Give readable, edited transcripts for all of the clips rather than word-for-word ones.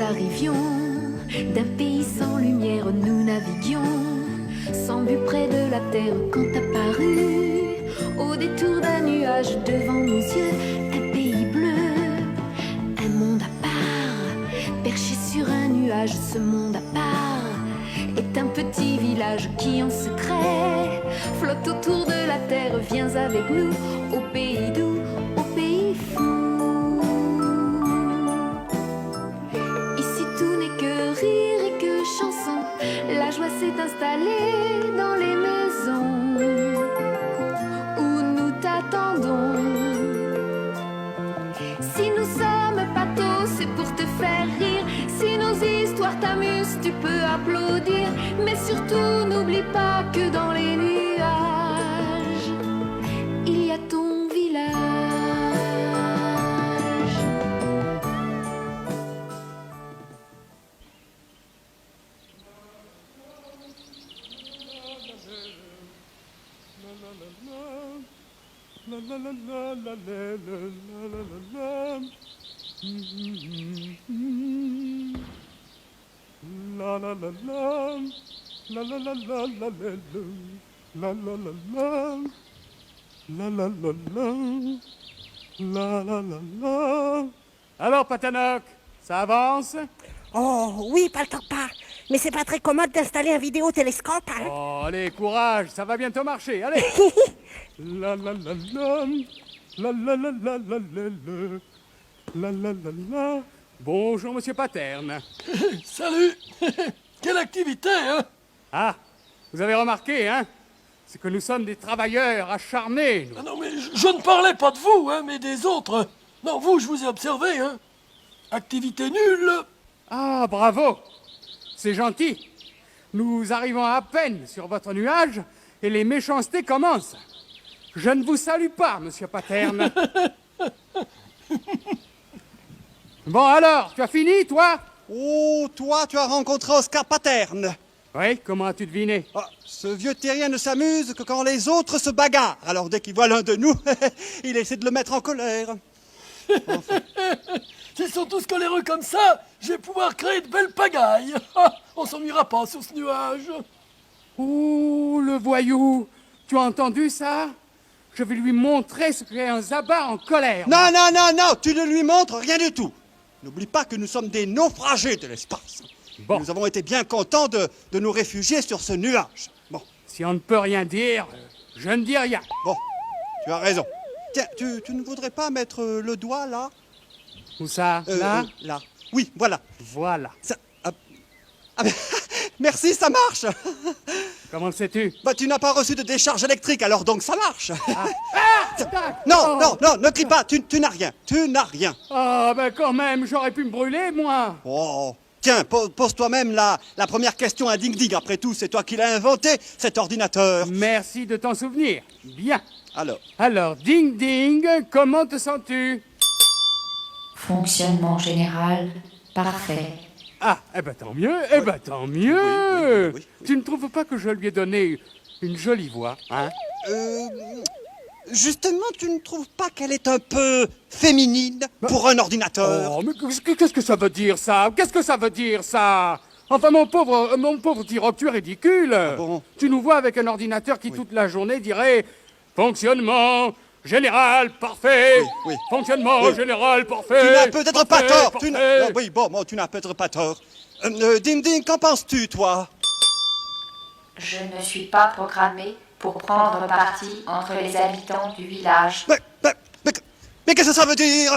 arrivions d'un pays sans lumière, nous naviguions sans but près de la terre quand apparut au détour d'un nuage devant nos yeux un pays bleu, un monde à part, perché sur un nuage. Ce monde à part est un petit village qui en secret flotte autour de la terre. Viens avec nous au pays doux, au pays fou. Ici tout n'est que rire et que chanson, la joie s'est installée dans les maisons où nous t'attendons. Si nous sommes pathos, c'est pour te faire rire. Si nos histoires t'amusent, tu peux applaudir. Mais surtout, n'oublie pas que dans les nuages, il y a ton village. Alors, Patanoc, ça avance? Oh, oui, pas le temps pas. Mais c'est pas très commode d'installer un vidéotélescope, hein? Oh, allez, courage, ça va bientôt marcher, allez. La la la la, la la la la la la la la la la. Bonjour, monsieur Paterne. Salut. Quelle activité, hein? Ah, vous avez remarqué, hein? C'est que nous sommes des travailleurs acharnés, nous. Ah non, mais je ne parlais pas de vous, hein, mais des autres. Non, vous, je vous ai observé, hein. Activité nulle. Ah, bravo. C'est gentil. Nous arrivons à peine sur votre nuage et les méchancetés commencent. Je ne vous salue pas, monsieur Paterne. Bon alors, tu as fini, toi? Oh, toi, tu as rencontré Oscar Paterne. Oui, comment as-tu deviné? Ah, ce vieux terrien ne s'amuse que quand les autres se bagarrent. Alors dès qu'il voit l'un de nous, il essaie de le mettre en colère. Enfin. S'ils sont tous coléreux comme ça, je vais pouvoir créer de belles pagailles. Ah, on s'ennuiera pas sur ce nuage. Oh, le voyou! Tu as entendu ça? Je vais lui montrer ce qu'est un Zabar en colère. Non, non, non, non, tu ne lui montres rien du tout. N'oublie pas que nous sommes des naufragés de l'espace. Bon. Nous avons été bien contents de nous réfugier sur ce nuage. Bon, Si on ne peut rien dire, je ne dis rien. bon, tu as raison. Tiens, tu ne voudrais pas mettre le doigt là? Où ça? Là? Là. Oui, voilà. Voilà. Ça, ah, ben, merci, ça marche. Comment le sais-tu? Bah, tu n'as pas reçu de décharge électrique, alors donc ça marche. Oh. Non, non, non, ne crie pas, tu n'as rien, tu n'as rien. Ah, ben quand même, j'aurais pu me brûler, moi. Oh, tiens, pose toi-même la première question à Ding Ding. Après tout, c'est toi qui l'as inventé, cet ordinateur. Merci de t'en souvenir. Bien. Alors, Ding Ding, comment te sens-tu? Fonctionnement général parfait. Ah, eh ben tant mieux, eh ben tant mieux. Oui. Tu ne trouves pas que je lui ai donné une jolie voix, hein? Justement, tu ne trouves pas qu'elle est un peu féminine pour un ordinateur? Oh, mais qu'est-ce que ça veut dire, ça? Qu'est-ce que ça veut dire, ça? Enfin, mon pauvre Tiroc, tu es ridicule. Bon? Tu nous vois avec un ordinateur qui, toute la journée, dirait « Fonctionnement général parfait Oui. Fonctionnement Oui. général parfait !» Tu n'as peut-être pas tort. parfait. Oui, bon, tu n'as peut-être pas tort. Ding Ding, qu'en penses-tu, toi? Je ne suis pas programmé pour prendre parti entre les habitants du village. Mais qu'est-ce que ça veut dire?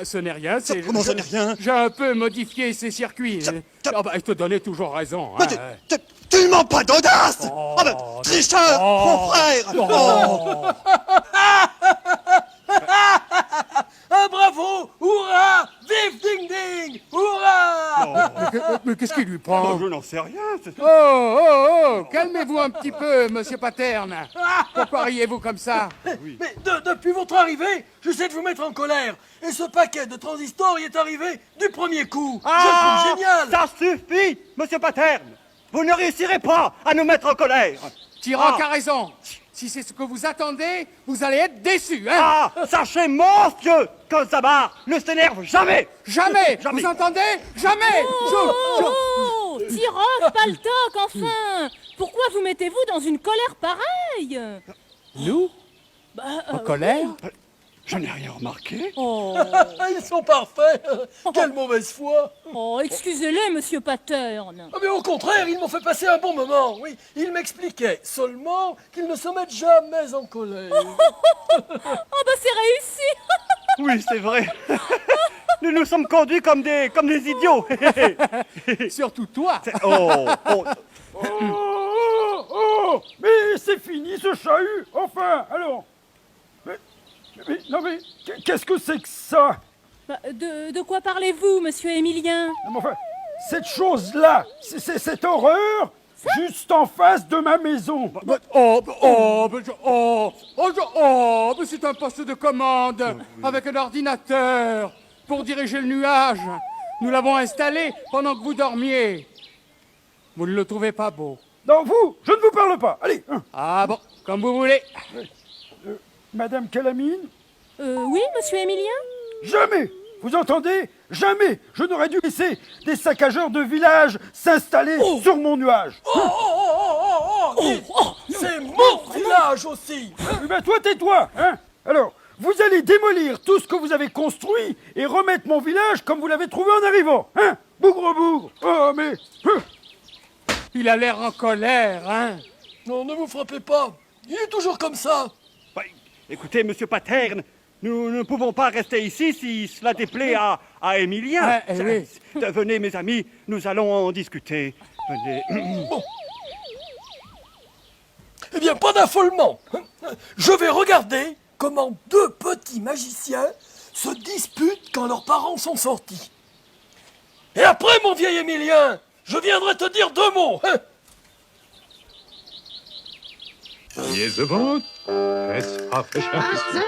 Ce n'est rien, c'est... Comment ça n'est rien? J'ai un peu modifié ces circuits. Je te donnais toujours raison. Mais Hein. tu ne manques pas d'audace! Oh. Ah ben, tricheur, mon frère! Oh. Ah, bravo! Hurrah! Vive Ding Ding! Hurrah! Mais qu'est-ce qui lui prend? Je n'en sais rien. Oh, calmez-vous un petit peu, monsieur Paterne. Pourquoi riez-vous comme ça? Mais depuis votre arrivée, j'essaie de vous mettre en colère. Et ce paquet de transistors y est arrivé du premier coup. Je le trouve génial! Ça suffit, monsieur Paterne! Vous ne réussirez pas à nous mettre en colère! Tiroc a raison. Si c'est ce que vous attendez, vous allez être déçus, hein? Ah, sachez, monsieur, que Zabar ne s'énerve jamais. Jamais! Jamais. Vous entendez? Jamais! Oh, Tiroc, Paltoc, enfin! Pourquoi vous mettez-vous dans une colère pareille? Nous? En colère? Je n'ai rien remarqué. Oh, Ils sont parfaits. Quelle mauvaise foi. oh, excusez-les, monsieur Pattern. Ah, mais au contraire, ils m'ont fait passer un bon moment, oui. Ils m'expliquaient seulement qu'ils ne se mettent jamais en colère. Oh, bah c'est réussi. Oui, c'est vrai. Nous nous sommes conduits comme des idiots. Surtout toi! Oh, oh. Mais c'est fini ce chahut. Enfin, alors. Non mais, qu'est-ce que c'est que ça? Bah, de quoi parlez-vous, monsieur Émilien? Non, mais enfin, cette chose-là, c'est cette horreur, juste en face de ma maison. Mais c'est un poste de commande avec un ordinateur pour diriger le nuage. Nous l'avons installé pendant que vous dormiez. Vous ne le trouvez pas beau? Non, vous, je ne vous parle pas. Allez, Ah bon, comme vous voulez. Madame Calamine, Oui, monsieur Émilien? jamais, vous entendez? Jamais, je n'aurais dû laisser des saccageurs de village s'installer sur mon nuage. C'est mon village aussi. Eh ben, toi, tais-toi, hein? Alors, vous allez démolir tout ce que vous avez construit et remettre mon village comme vous l'avez trouvé en arrivant, hein? Bougre-bougre. Oh, mais... Il a l'air en colère, hein? Non, ne vous frappez pas. Il est toujours comme ça. Bah, écoutez, monsieur Paterne, nous ne pouvons pas rester ici si cela déplaît à Émilien. Oui. Venez, mes amis, nous allons en discuter. Venez. Eh bien, pas d'affolement. Je vais regarder comment deux petits magiciens se disputent quand leurs parents sont sortis. Et après, mon vieil Émilien, je viendrai te dire deux mots. Jezebot, es affichas.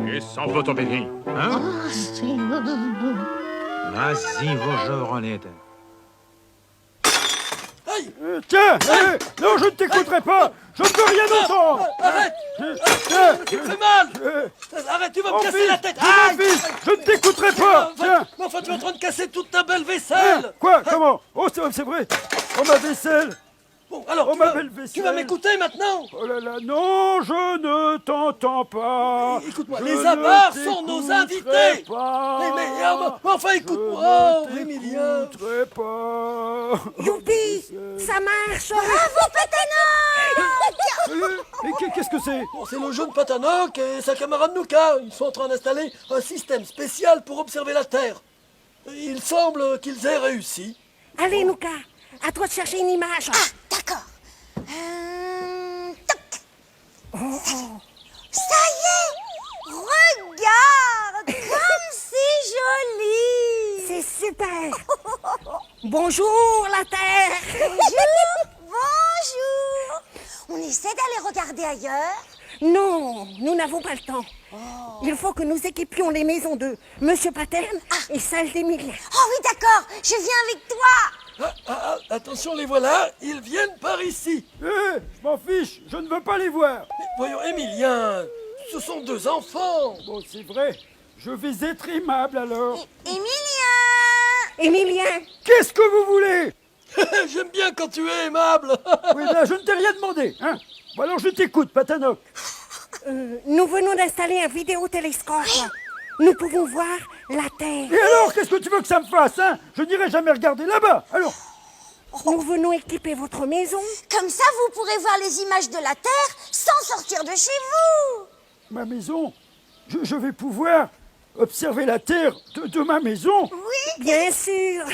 Et sans votre béni, hein? Vas-y, vos Ronette. Tiens, non, je ne t'écouterai pas. Je ne peux rien entendre. Arrête. Tu me fais mal. Arrête, tu vas me Mon casser fils, la tête. mon fils, je ne t'écouterai pas. Tiens. Mais enfin, tu es en train de casser toute ta belle Hein, vaisselle. quoi? Comment? Oh, c'est vrai. Oh, ma vaisselle. Bon, alors, Oh, tu ma vas- belle tu vas vaisselle. m'écouter maintenant. Oh là là, non, je ne t'entends pas. Écoute-moi, Je les ne avares sont nos t'écouterai invités. pas. Enfin, écoute-moi, oh, Je Émilien. ne t'écouterai pas. Youpi, ça marche. Mais qu'est-ce que c'est? Bon, c'est le jeune Patanoc et sa camarade Nuka. Ils sont en train d'installer un système spécial pour observer la Terre. Il semble qu'ils aient réussi. Allez, Nuka, à toi de chercher une image. D'accord. Toc. Ça y est. Regarde, comme c'est joli. C'est super. Bonjour, la Terre. Bonjour. Bonjour. On essaie d'aller regarder ailleurs. Non, nous n'avons pas le temps. Il faut que nous équipions les maisons de Monsieur Paterne et celles d'Émilien. Oh oui, d'accord. Je viens avec toi. Attention, les voilà, ils viennent par ici. Je m'en fiche, je ne veux pas les voir. Mais voyons, Émilien, ce sont deux enfants. Bon, c'est vrai, je vais être aimable alors. Émilien. Émilien, Qu'est-ce que vous voulez? J'aime bien quand tu es aimable. Oui, là, je ne t'ai rien demandé, hein. Bon, alors je t'écoute, Patanoc. nous venons d'installer un vidéotélescope. Nous pouvons voir la Terre. Et alors, qu'est-ce que tu veux que ça me fasse, hein? Je n'irai jamais regarder là-bas, alors. Nous venons équiper votre maison. Comme ça, vous pourrez voir les images de la Terre sans sortir de chez vous. Ma maison, je vais pouvoir observer la Terre de ma maison. Bien sûr.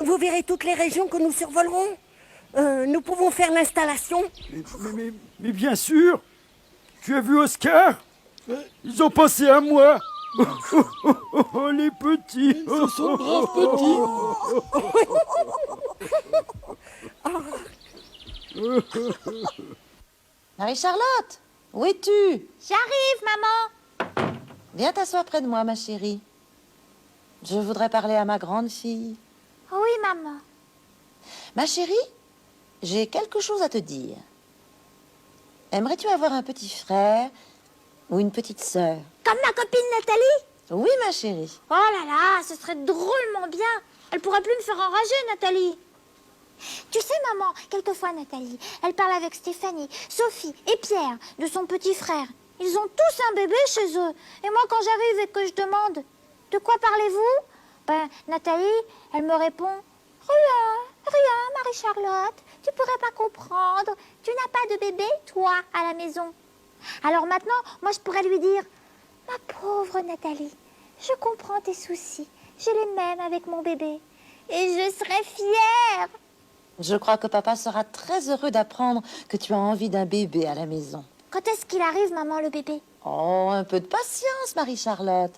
Vous verrez toutes les régions que nous survolerons. Nous pouvons faire l'installation. Mais bien sûr, tu as vu Oscar? Ils ont pensé à moi. Oh, les petits. Ce sont braves petits. Marie-Charlotte, où es-tu? J'arrive, maman. Viens t'asseoir près de moi, ma chérie. Je voudrais parler à ma grande fille. Oui, maman. Ma chérie, j'ai quelque chose à te dire. Aimerais-tu avoir un petit frère ou une petite sœur? Comme ma copine Nathalie. Oui, ma chérie. Oh là là, ce serait drôlement bien. Elle pourra plus me faire enrager, Nathalie. Tu sais, maman, quelquefois, Nathalie, elle parle avec Stéphanie, Sophie et Pierre de son petit frère. Ils ont tous un bébé chez eux. Et moi, quand j'arrive et que je demande « De quoi parlez-vous ?» Ben, Nathalie, elle me répond « Rien, Marie-Charlotte, tu pourrais pas comprendre. Tu n'as pas de bébé, toi, à la maison. » Alors maintenant, moi, je pourrais lui dire « Ma pauvre Nathalie, je comprends tes soucis. J'ai les mêmes avec mon bébé. Et je serai fière. » Je crois que papa sera très heureux d'apprendre que tu as envie d'un bébé à la maison. Quand est-ce qu'il arrive, maman, le bébé? Oh, un peu de patience, Marie-Charlotte.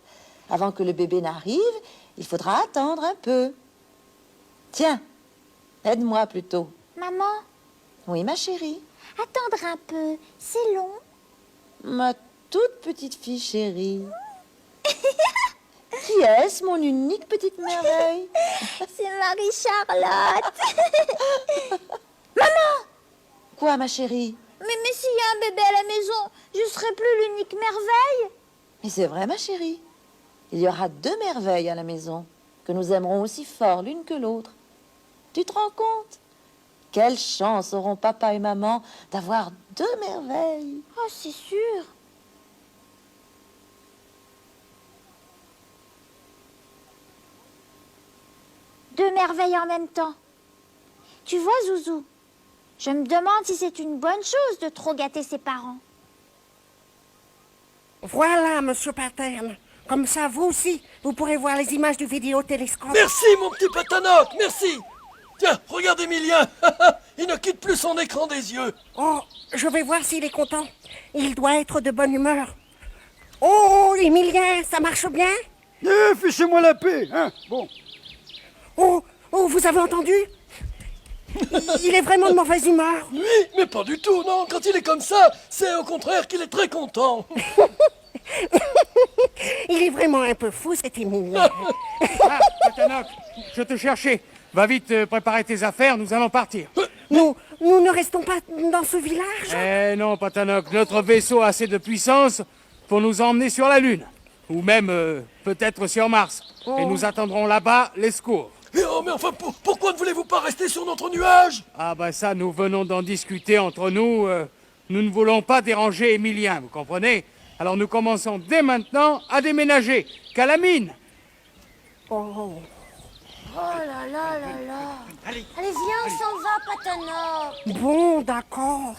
Avant que le bébé n'arrive, il faudra attendre un peu. Tiens, aide-moi plutôt. Maman, Oui, ma chérie. attendre un peu, c'est long. Ma toute petite fille chérie. Qui est-ce, mon unique petite merveille? C'est Marie-Charlotte. Quoi, ma chérie? Mais s'il y a un bébé à la maison, je serai plus l'unique merveille. Mais c'est vrai, ma chérie. Il y aura 2 merveilles à la maison, que nous aimerons aussi fort l'une que l'autre. Tu te rends compte? Quelle chance auront papa et maman d'avoir 2 merveilles. Oh, c'est sûr. Deux merveilles en même temps. Tu vois, Zouzou, je me demande si c'est une bonne chose de trop gâter ses parents. Voilà, Monsieur Paterne. Comme ça, vous aussi, vous pourrez voir les images du vidéotélescope. Merci, mon petit Patanoc, merci. Tiens, regarde Émilien. Il ne quitte plus son écran des yeux. Oh, je vais voir s'il est content. Il doit être de bonne humeur. Oh, Émilien, ça marche bien? Fichez-moi la paix, hein. Bon. Oh, vous avez entendu? Il est vraiment de mauvaise humeur. Oui, mais pas du tout, non. Quand il est comme ça, c'est au contraire qu'il est très content. Il est vraiment un peu fou, cet Émilien. Ah, Patanoc, je te cherchais. Va vite préparer tes affaires, nous allons partir. Nous nous ne restons pas dans ce village? Eh non, Patanok, notre vaisseau a assez de puissance pour nous emmener sur la Lune. Ou même, peut-être sur Mars. Et nous attendrons là-bas les secours. Mais enfin, pourquoi ne voulez-vous pas rester sur notre nuage? Ah bah ça, nous venons d'en discuter entre nous. Nous ne voulons pas déranger Émilien, vous comprenez? Alors nous commençons dès maintenant à déménager. Qu'à la mine. Oh là là là là. Allez, viens, on s'en va, Patanok. Bon, d'accord.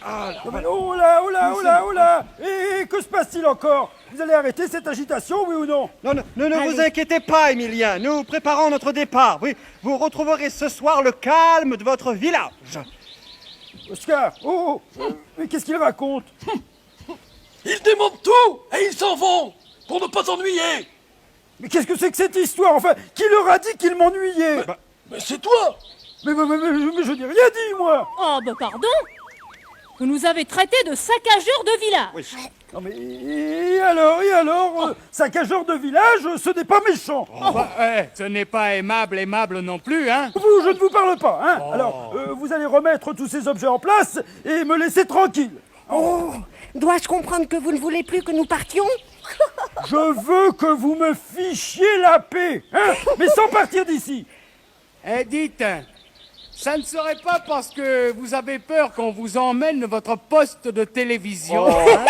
Oh là, oh là, oh là, oh là! Et que se passe-t-il encore? Vous allez arrêter cette agitation, oui ou non? Non, ne vous inquiétez pas, Émilien. Nous préparons notre départ. Oui, vous retrouverez ce soir le calme de votre village. Oscar, mais qu'est-ce qu'il raconte? Ils démontent tout et ils s'en vont pour ne pas s'ennuyer. Mais qu'est-ce que c'est que cette histoire? Enfin, qui leur a dit qu'ils m'ennuyaient? Mais c'est toi. Mais je n'ai rien dit, moi. Oh, bah pardon. Vous nous avez traités de saccageurs de village. Oui. Non mais, et alors, saccageur de village, ce n'est pas méchant. Ce n'est pas aimable non plus, hein? Vous, je ne vous parle pas, hein? Alors, vous allez remettre tous ces objets en place et me laisser tranquille. Oh, dois-je comprendre que vous ne voulez plus que nous partions? Je veux que vous me fichiez la paix, hein? Mais sans partir d'ici. Eh, dites, ça ne serait pas parce que vous avez peur qu'on vous emmène votre poste de télévision, hein?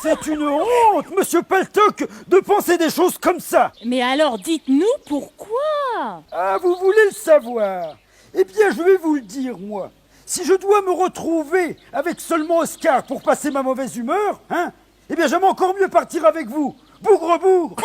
C'est une honte, monsieur Paltoc, de penser des choses comme ça. Mais alors, dites-nous pourquoi? Ah, vous voulez le savoir? Eh bien, je vais vous le dire, moi. Si je dois me retrouver avec seulement Oscar pour passer ma mauvaise humeur, hein, eh bien, j'aime encore mieux partir avec vous. Bougre-bougre.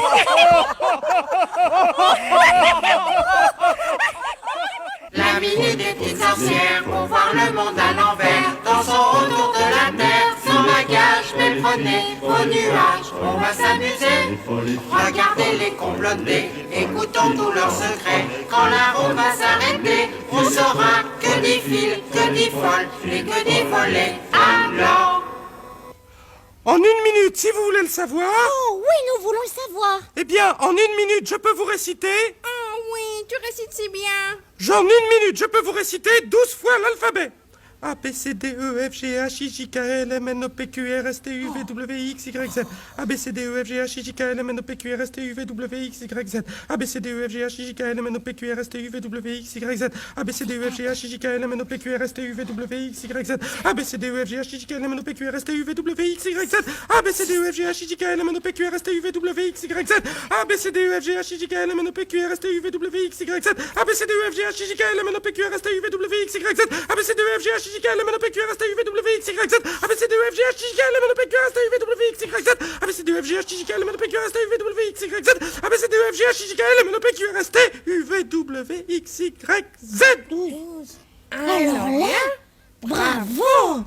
La minute des petites sorcières pour voir le monde à l'envers. Dansons autour de la terre, sans bagage, mais prenez vos nuages. On va s'amuser, regardez les comploter, écoutons tous leurs secrets. Quand la roue va s'arrêter, on saura que des fils, que des folles et que des volets. Alors... En 1 minute, si vous voulez le savoir. Oh oui, nous voulons le savoir. Eh bien, en 1 minute, je peux vous réciter. Oh oui, tu récites si bien. En 1 minute, je peux vous réciter 12 fois l'alphabet. A, B, C, D, E, F, G, H, I, J, K, L, M, N, O, P, Q, R, S, T, U, V, W, X, Y, Z. A, B, C, D, E, F, G, H, I, J, K, L, M, N, O, P, Q, R, S, T, U, V, W, X, Y, Z. A, B, C, D, E, F, G, H, I, J, K, L, M, N, O, P, Q, R, S, T, U, V, W, X, Y, Z. A, B, C, D, E, F, G, H, I, J, K, L, M, N, O, P, Q, R, S, T, U, V, W, X, Y, Z. A, B, C, D, E, F, G, H, I, J, K, L, M, N, O, P, Q, R, S, T, U, V, W, X, Y, Z. A, B, C, D, E, F, G, H, I, J, K, L, M, N, O, P, Q, R, S, T, U, V, W, X, Y, Z. A, B, C, D, E, F, G, H, I, J, K, L, M, N, O, P, Q, R, S, T, U, V, W, X, Y, Z. A, B, C, D, E, F, G, H, I, J, K, L, M, N, O, P, Q, R, S, T, U, V, W, X, Y, Z. A, B, C, D, E, F, G, H, I, J, K, L, M, N, O, P, Q, R, S, T, U, V, W, X, Y, Z. A, B, C, D, E, F, G, H, I, J, K, L, M, N, O, P, Q, R, S, T, U, V, W, X, Y, Z. A, B, C, D, E, F, G, H, I, J, K, L, M, N, O, P, Q, R, S, T, U, V, W, X, Y, Z. A, B, C, D, E, F, G, H, I, J, K, L, M, N, O, P, Q, R, S, T, U, V, W, X, Y, Z. Alors là, bravo.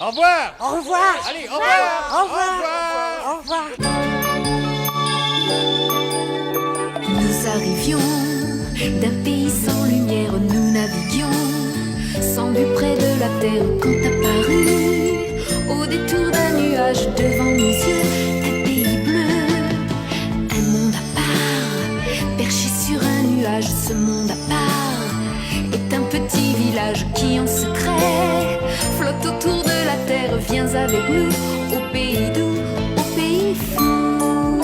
Au revoir. Au revoir. Allez, au revoir. Au revoir. Au revoir. Nous arrivions d'un pays sans lumière, nous naviguions sans but près de la terre quand apparut au détour d'un nuage devant nos yeux un pays bleu, un monde à part, perché sur un nuage. Ce monde à part est un petit village qui en secret flotte autour de la terre. Viens avec nous au pays doux, au pays fou.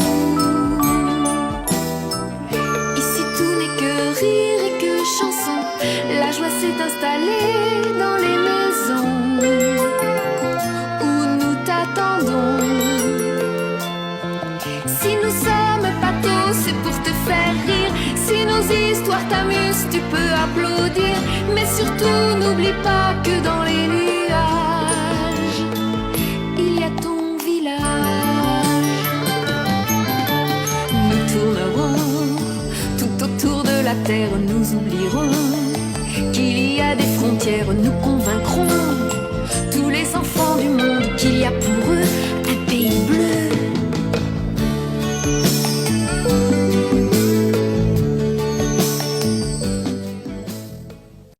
Ici tout n'est que rire et que chanson, la joie s'est installée dans les maisons où nous t'attendons. Si nous sommes pathos, c'est pour te faire rire. Si nos histoires t'amusent, tu peux applaudir. Mais surtout n'oublie pas que dans les nuages, il y a ton village. Nous tournerons tout autour de la terre, nous oublierons qu'il y a des frontières. Nous convaincrons tous les enfants du monde qu'il y a pour eux un pays bleu,